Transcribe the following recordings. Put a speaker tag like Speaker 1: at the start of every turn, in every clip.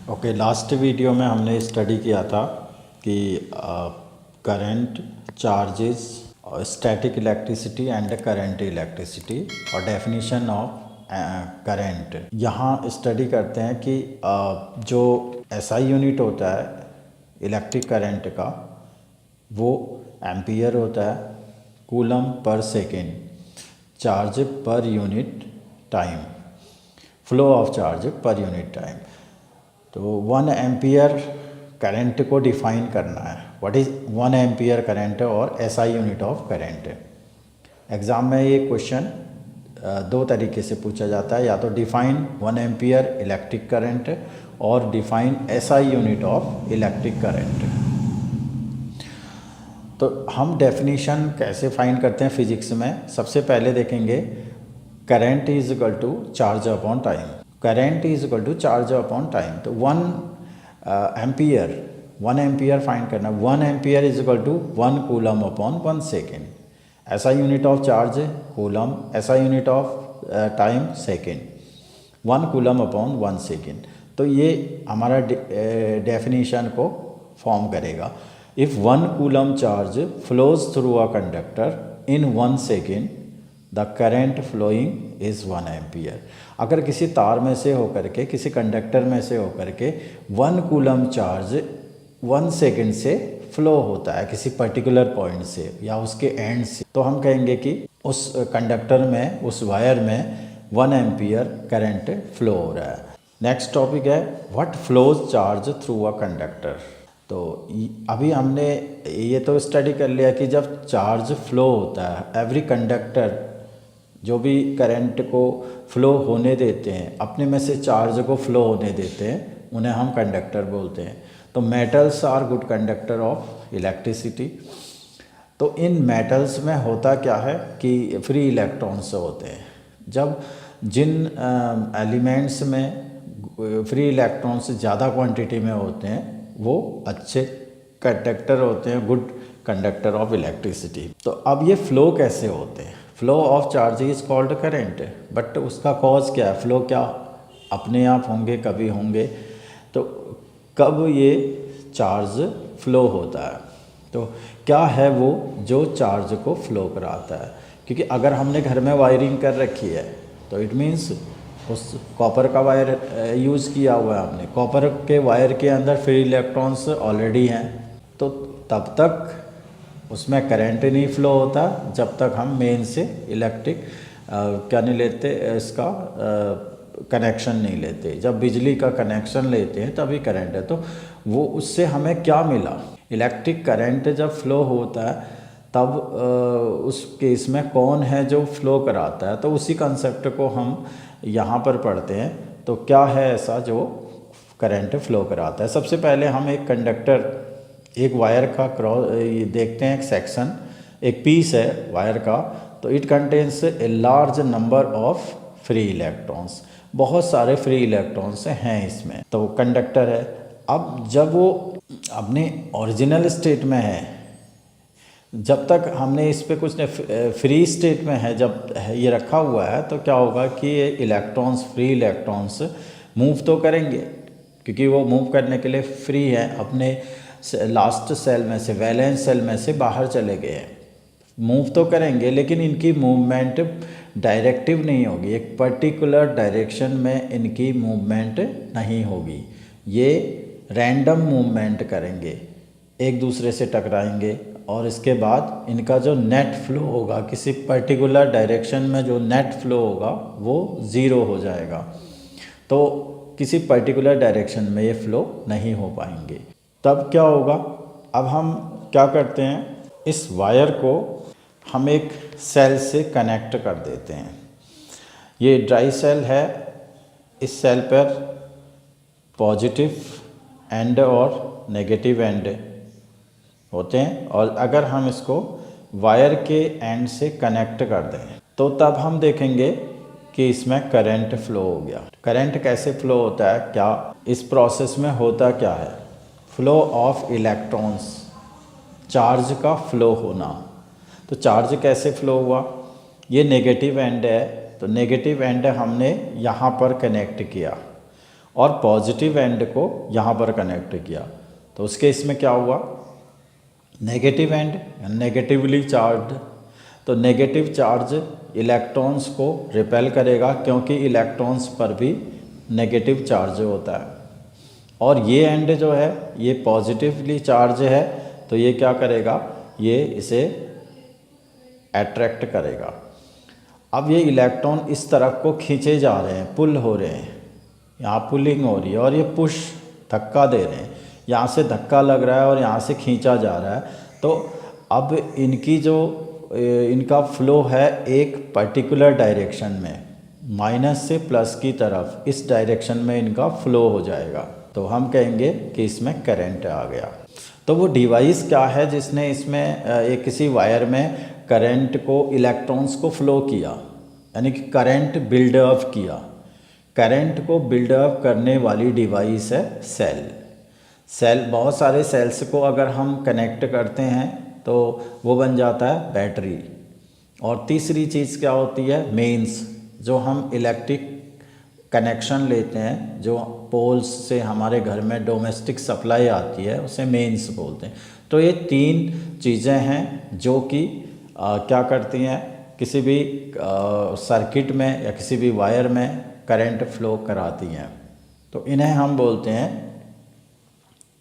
Speaker 1: Okay, last video में हमने study किया था कि current, charges, static electricity and current electricity और डेफिनेशन ऑफ करंट। यहाँ स्टडी करते हैं कि जो एसआई यूनिट होता है इलेक्ट्रिक करंट का, वो एम्पियर होता है, coulomb per second, charge per unit time, flow of charge per unit time. तो 1 एम्पियर करंट को डिफाइन करना है, व्हाट इज़ 1 एम्पियर करंट और SI unit of current. Exam में ये क्वेश्चन दो तरीके से पूछा जाता है, या तो डिफाइन 1 एम्पियर इलेक्ट्रिक करंट और define SI unit of electric current. तो हम डेफिनेशन कैसे फाइंड करते हैं फिजिक्स में, सबसे पहले देखेंगे current is equal to charge upon time. Current is equal to charge upon time. तो 1 एम्पियर फाइंड करना, 1 ampere is equal to 1 coulomb upon 1 second. ऐसा यूनिट ऑफ चार्ज कूलम, ऐसा unit of time second, 1 coulomb upon 1 second. तो ये हमारा definition को form करेगा। If 1 coulomb charge flows through a conductor in 1 second, the current flowing is 1 ampere. अगर किसी तार में से होकर के, किसी कंडक्टर में से होकर के 1 कूलम चार्ज 1 सेकेंड से फ्लो होता है किसी पर्टिकुलर पॉइंट से या उसके एंड से, तो हम कहेंगे कि उस कंडक्टर में, उस वायर में 1 एम्पियर करंट फ्लो हो रहा है। नेक्स्ट टॉपिक है what flows charge through a conductor. तो अभी हमने ये तो स्टडी कर लिया कि जब चार्ज फ्लो होता है, एवरी कंडक्टर जो भी करंट को फ्लो होने देते हैं, अपने में से चार्ज को फ्लो होने देते हैं, उन्हें हम कंडक्टर बोलते हैं। तो metals are good conductor of electricity. तो इन मेटल्स में होता क्या है कि फ्री इलेक्ट्रॉन्स होते हैं। जब जिन एलिमेंट्स में फ्री इलेक्ट्रॉन्स ज़्यादा क्वांटिटी में होते हैं, वो अच्छे कंडक्टर होते हैं, गुड कंडक्टर ऑफ इलेक्ट्रिसिटी। तो अब ये फ्लो कैसे होते हैं? Flow of charge is called current, but उसका कॉज क्या है? फ्लो क्या अपने आप होंगे, कभी होंगे? तो कब ये चार्ज फ्लो होता है? तो क्या है वो जो चार्ज को फ्लो कराता है? क्योंकि अगर हमने घर में वायरिंग कर रखी है तो इट मीन्स उस कॉपर का वायर यूज़ किया हुआ है हमने, कॉपर के वायर के अंदर फ्री इलेक्ट्रॉन्स ऑलरेडी हैं, तो तब तक उसमें करंट नहीं फ्लो होता जब तक हम मेन से इलेक्ट्रिक क्या नहीं लेते, इसका कनेक्शन नहीं लेते। जब बिजली का कनेक्शन लेते हैं तभी करंट है। तो वो उससे हमें क्या मिला? इलेक्ट्रिक करंट जब फ्लो होता है तब उस केस में कौन है जो फ्लो कराता है? तो उसी कंसेप्ट को हम यहाँ पर पढ़ते हैं। तो क्या है ऐसा जो करंट फ्लो कराता है? सबसे पहले हम एक कंडक्टर, एक वायर का क्रॉस देखते हैं, एक सेक्शन, एक पीस है वायर का। तो it contains a large number of free electrons, बहुत सारे फ्री इलेक्ट्रॉन्स हैं इसमें। तो कंडक्टर है। अब जब वो अपने ओरिजिनल स्टेट में है, जब तक हमने इस पर कुछ फ्री स्टेट में है, जब ये रखा हुआ है, तो क्या होगा कि ये इलेक्ट्रॉन्स, फ्री इलेक्ट्रॉन्स मूव तो करेंगे, क्योंकि वो मूव करने के लिए फ्री है, अपने लास्ट सेल में से, वैलेंस सेल में से बाहर चले गए हैं, मूव तो करेंगे, लेकिन इनकी मूवमेंट डायरेक्टिव नहीं होगी, एक पर्टिकुलर डायरेक्शन में इनकी मूवमेंट नहीं होगी। ये रैंडम मूवमेंट करेंगे, एक दूसरे से टकराएंगे, और इसके बाद इनका जो नेट फ्लो होगा, किसी पर्टिकुलर डायरेक्शन में जो नेट फ्लो होगा वो ज़ीरो हो जाएगा। तो किसी पर्टिकुलर डायरेक्शन में ये फ्लो नहीं हो पाएंगे। तब क्या होगा? अब हम क्या करते हैं, इस वायर को हम एक सेल से कनेक्ट कर देते हैं। ये ड्राई सेल है, इस सेल पर पॉजिटिव एंड और नेगेटिव एंड होते हैं, और अगर हम इसको वायर के एंड से कनेक्ट कर दें तो तब हम देखेंगे कि इसमें करंट फ्लो हो गया। करंट कैसे फ्लो होता है, क्या इस प्रोसेस में होता क्या है? फ्लो ऑफ इलेक्ट्रॉन्स, चार्ज का फ्लो होना। तो चार्ज कैसे फ्लो हुआ? ये नेगेटिव एंड है, तो नेगेटिव एंड हमने यहाँ पर कनेक्ट किया, और पॉजिटिव एंड को यहाँ पर कनेक्ट किया। तो उस केस में क्या हुआ, नेगेटिव एंड नेगेटिवली चार्ज। तो नेगेटिव चार्ज इलेक्ट्रॉन्स को रिपेल करेगा क्योंकि इलेक्ट्रॉन्स पर भी नेगेटिव चार्ज होता है। और ये एंड जो है ये पॉजिटिवली चार्ज है, तो ये क्या करेगा, ये इसे अट्रैक्ट करेगा। अब ये इलेक्ट्रॉन इस तरफ को खींचे जा रहे हैं, पुल हो रहे हैं, यहाँ पुलिंग हो रही है, और ये पुश धक्का दे रहे हैं, यहाँ से धक्का लग रहा है और यहाँ से खींचा जा रहा है। तो अब इनका फ्लो है एक पर्टिकुलर डायरेक्शन में, माइनस से प्लस की तरफ, इस डायरेक्शन में इनका फ्लो हो जाएगा। तो हम कहेंगे कि इसमें करंट आ गया। तो वो डिवाइस क्या है जिसने इसमें एक किसी वायर में करंट को, इलेक्ट्रॉन्स को फ्लो किया, यानी कि करंट बिल्डअप किया। करंट को बिल्डअप करने वाली डिवाइस है सेल। बहुत सारे सेल्स को अगर हम कनेक्ट करते हैं तो वो बन जाता है बैटरी। और तीसरी चीज़ क्या होती है, मेंस, जो हम इलेक्ट्रिक कनेक्शन लेते हैं, जो पोल्स से हमारे घर में डोमेस्टिक सप्लाई आती है, उसे मेंस बोलते हैं। तो ये 3 चीज़ें हैं जो कि क्या करती हैं, किसी भी सर्किट में या किसी भी वायर में करंट फ्लो कराती हैं। तो इन्हें हम बोलते हैं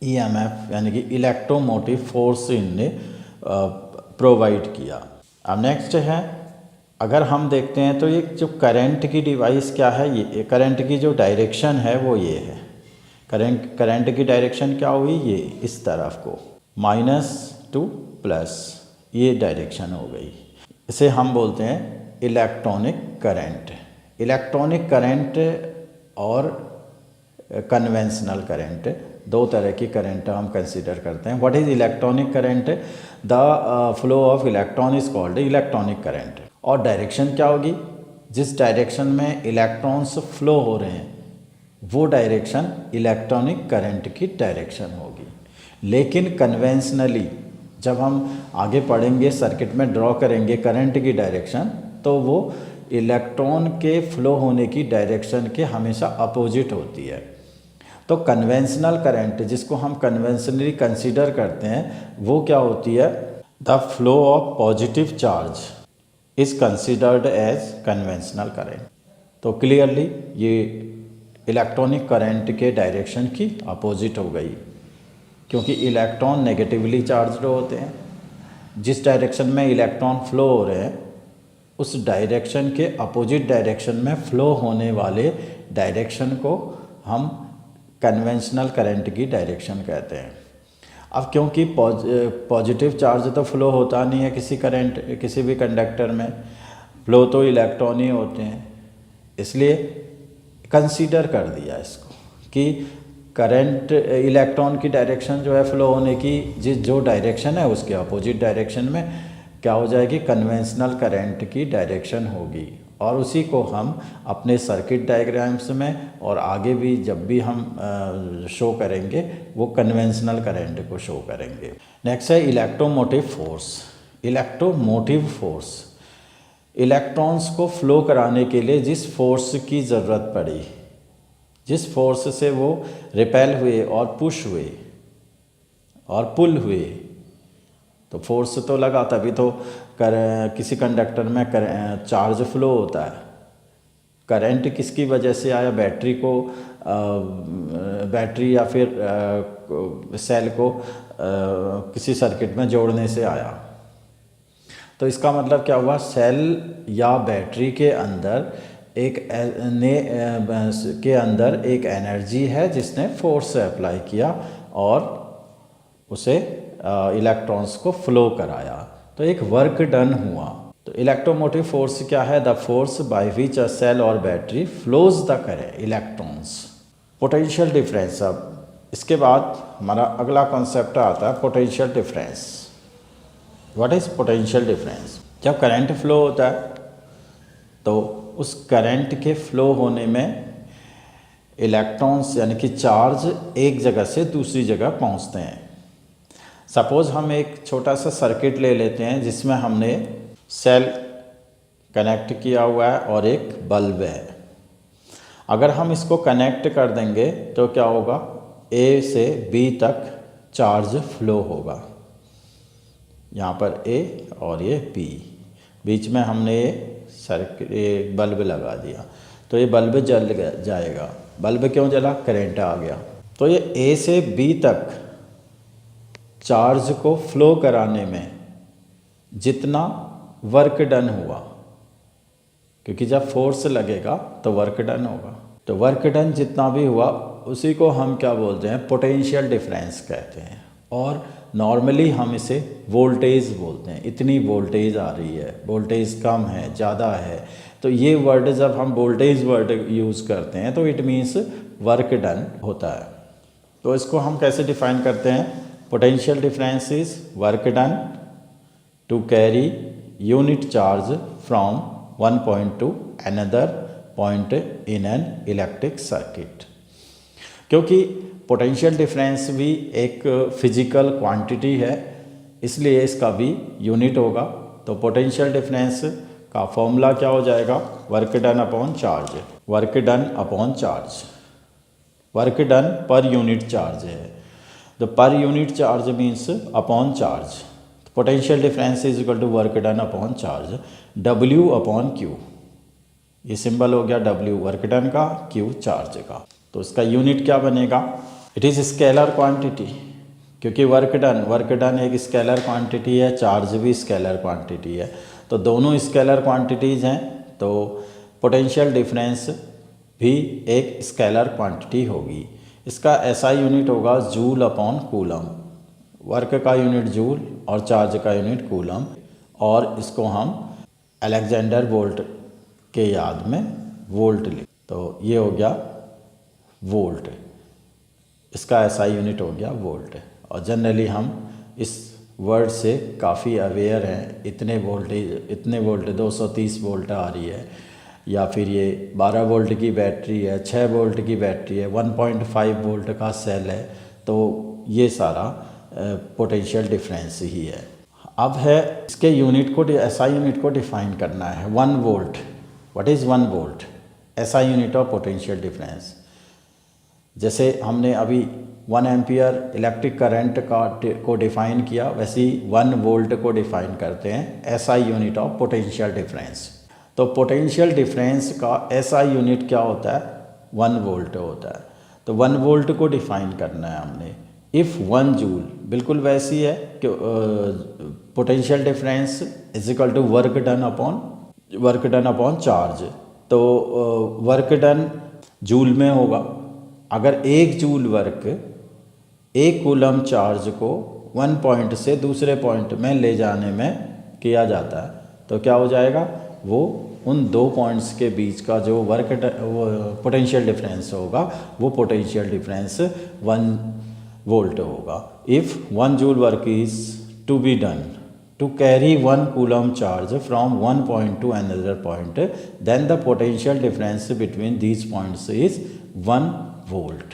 Speaker 1: EMF, यानी कि इलेक्ट्रोमोटिव फोर्स इनने प्रोवाइड किया। अब नेक्स्ट है, अगर हम देखते हैं तो ये जो करंट की डिवाइस क्या है, ये करंट की जो डायरेक्शन है वो ये है। करंट की डायरेक्शन क्या हुई, ये इस तरफ को, माइनस टू प्लस, ये डायरेक्शन हो गई। इसे हम बोलते हैं इलेक्ट्रॉनिक करंट। इलेक्ट्रॉनिक करंट और कन्वेंशनल करंट, 2 तरह की करंट हम कंसीडर करते हैं। What is electronic current, the flow of electron is called electronic current. और डायरेक्शन क्या होगी, जिस डायरेक्शन में इलेक्ट्रॉन्स फ्लो हो रहे हैं वो डायरेक्शन इलेक्ट्रॉनिक करंट की डायरेक्शन होगी। लेकिन कन्वेंशनली जब हम आगे पढ़ेंगे, सर्किट में ड्रॉ करेंगे करंट की डायरेक्शन, तो वो इलेक्ट्रॉन के फ्लो होने की डायरेक्शन के हमेशा अपोजिट होती है। तो कन्वेंशनल करंट, जिसको हम कन्वेंशनली कंसीडर करते हैं, वो क्या होती है, the flow of positive charge is considered as conventional current. तो क्लियरली ये इलेक्ट्रॉनिक करंट के डायरेक्शन की अपोजिट हो गई, क्योंकि इलेक्ट्रॉन नेगेटिवली चार्ज्ड होते हैं। जिस डायरेक्शन में इलेक्ट्रॉन फ्लो हो रहे हैं उस डायरेक्शन के अपोजिट डायरेक्शन में फ्लो होने वाले डायरेक्शन को हम कन्वेंशनल करंट की डायरेक्शन कहते हैं। अब क्योंकि पॉजिटिव चार्ज तो फ्लो होता नहीं है किसी भी कंडक्टर में, फ्लो तो इलेक्ट्रॉन ही होते हैं, इसलिए कंसीडर कर दिया इसको कि करंट, इलेक्ट्रॉन की डायरेक्शन जो है फ्लो होने की, जो डायरेक्शन है उसके अपोजिट डायरेक्शन में क्या हो जाएगी, कन्वेंशनल करंट की डायरेक्शन होगी। और उसी को हम अपने सर्किट डायग्राम्स में और आगे भी जब भी हम शो करेंगे वो कन्वेंशनल करंट को शो करेंगे। नेक्स्ट है electromotive force. Electromotive force, electrons को फ्लो कराने के लिए जिस फोर्स की ज़रूरत पड़ी, जिस फोर्स से वो रिपेल हुए और पुश हुए और पुल हुए, तो फोर्स तो लगा तभी तो किसी कंडक्टर में चार्ज फ्लो होता है। करंट किसकी वजह से आया, बैटरी या फिर सेल को किसी सर्किट में जोड़ने से आया। तो इसका मतलब क्या हुआ, सेल या बैटरी के अंदर एक एनर्जी है जिसने फोर्स अप्लाई किया और उसे इलेक्ट्रॉन्स को फ्लो कराया, तो एक वर्क डन हुआ। तो इलेक्ट्रोमोटिव फोर्स क्या है, the force by which a cell और battery flows the current electrons. Potential difference, अब इसके बाद हमारा अगला कॉन्सेप्ट आता है potential difference. What is potential difference, जब करंट फ्लो होता है तो उस करंट के फ्लो होने में इलेक्ट्रॉन्स यानी कि चार्ज एक जगह से दूसरी जगह पहुंचते हैं। सपोज़ हम एक छोटा सा सर्किट ले लेते हैं जिसमें हमने सेल कनेक्ट किया हुआ है और एक बल्ब है। अगर हम इसको कनेक्ट कर देंगे तो क्या होगा, ए से बी तक चार्ज फ्लो होगा। यहाँ पर ए और ये बी, बीच में हमने ये बल्ब लगा दिया, तो ये बल्ब जल जाएगा। बल्ब क्यों जला, करंट आ गया। तो ये ए से बी तक चार्ज को फ्लो कराने में जितना वर्क डन हुआ, क्योंकि जब फोर्स लगेगा तो वर्क डन होगा, तो वर्क डन जितना भी हुआ उसी को हम क्या बोलते हैं, पोटेंशियल डिफरेंस कहते हैं। और नॉर्मली हम इसे वोल्टेज बोलते हैं। इतनी वोल्टेज आ रही है, वोल्टेज कम है, ज़्यादा है, तो ये वर्ड जब हम वोल्टेज वर्ड यूज़ करते हैं तो इट मीन्स वर्क डन होता है। तो इसको हम कैसे डिफाइन करते हैं, potential difference is work done to carry unit charge from one point to another point in an electric circuit. क्योंकि पोटेंशियल डिफरेंस भी एक फिजिकल क्वांटिटी है, इसलिए इसका भी यूनिट होगा। तो पोटेंशियल डिफरेंस का फॉर्मूला क्या हो जाएगा, work done upon charge. Work done upon charge, work done per unit charge है, तो per unit charge means upon charge. Potential difference is equal to work done upon charge, W upon Q. ये symbol हो गया W work done का, Q charge का। तो इसका unit क्या बनेगा, इट इज़ स्केलर क्वांटिटी, क्योंकि वर्क डन एक स्केलर क्वांटिटी है, चार्ज भी स्केलर क्वांटिटी है, तो दोनों स्केलर क्वांटिटीज़ हैं, तो पोटेंशियल डिफरेंस भी एक स्केलर क्वांटिटी होगी। इसका SI यूनिट होगा जूल अपॉन कूलम। वर्क का यूनिट जूल और चार्ज का यूनिट कूलम, और इसको हम अलेक्जेंडर वोल्ट के याद में वोल्ट लिख, तो ये हो गया वोल्ट, इसका SI यूनिट हो गया वोल्ट। और जनरली हम इस वर्ड से काफ़ी अवेयर हैं, इतने वोल्ट 230 वोल्ट आ रही है, या फिर ये 12 वोल्ट की बैटरी है, 6 वोल्ट की बैटरी है, 1.5 वोल्ट का सेल है, तो ये सारा पोटेंशियल डिफरेंस ही है। अब है इसके यूनिट को, SI यूनिट को डिफाइन करना है। 1 volt, what is 1 volt, SI unit of potential difference. जैसे हमने अभी 1 एम्पियर इलेक्ट्रिक करंट को डिफ़ाइन किया, वैसे ही 1 वोल्ट को डिफ़ाइन करते हैं SI unit of potential difference. तो पोटेंशियल डिफरेंस का SI यूनिट क्या होता है, 1 वोल्ट होता है। तो 1 वोल्ट को डिफ़ाइन करना है हमने। इफ़ 1 जूल, बिल्कुल वैसी है कि potential difference is equal to work done upon charge. तो वर्क डन जूल में होगा। अगर 1 जूल वर्क 1 कूलम चार्ज को 1 पॉइंट से दूसरे पॉइंट में ले जाने में किया जाता है, तो क्या हो जाएगा, वो उन 2 पॉइंट्स के बीच का जो पोटेंशियल डिफरेंस होगा, वो पोटेंशियल डिफरेंस 1 वोल्ट होगा। If 1 joule work is to be done to carry 1 coulomb charge from one point to another point, then the potential difference between these points is 1 volt.